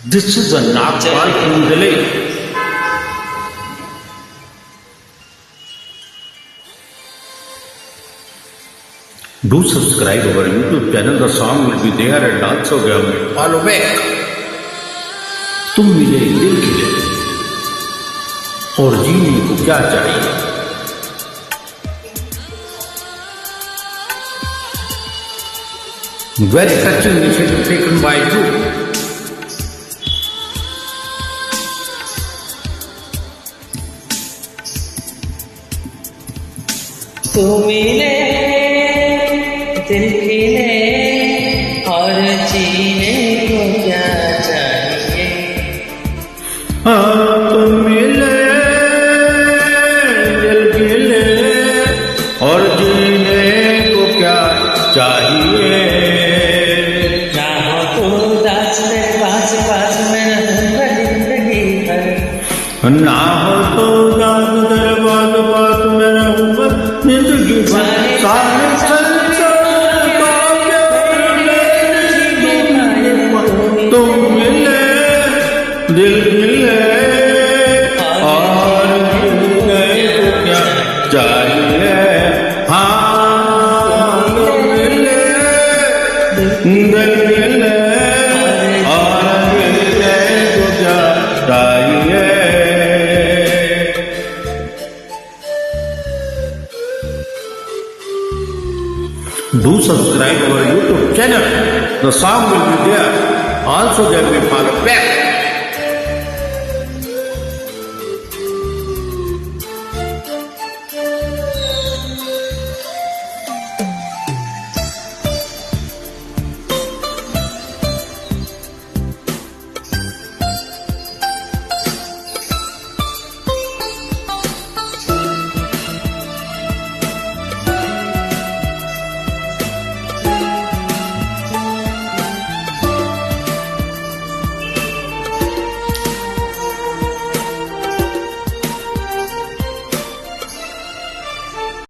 This is a Nagpal Kundali. Do subscribe our YouTube channel. The song will be there and also follow back. तुम मिले दिल खिले और जीने को क्या चाहिए Very touching initiative taken by you. तू मिले दिल खिले और जीने को क्या चाहिए तुम मिले दिल खिले और जीने को क्या चाहिए ना हो तो उदास मेरे पास पास में रहूंगा जिंदगी भर ना हो तो उदास तेरे पास पास में रहूंगा जिंदगी भर सारे चल तुम मिले दिल मिले और जीने को क्या चाहिए तुम मिले दिल मिले और जीने को क्या चाहिए Do subscribe our YouTube channel. The song will be there. Also there will follow back.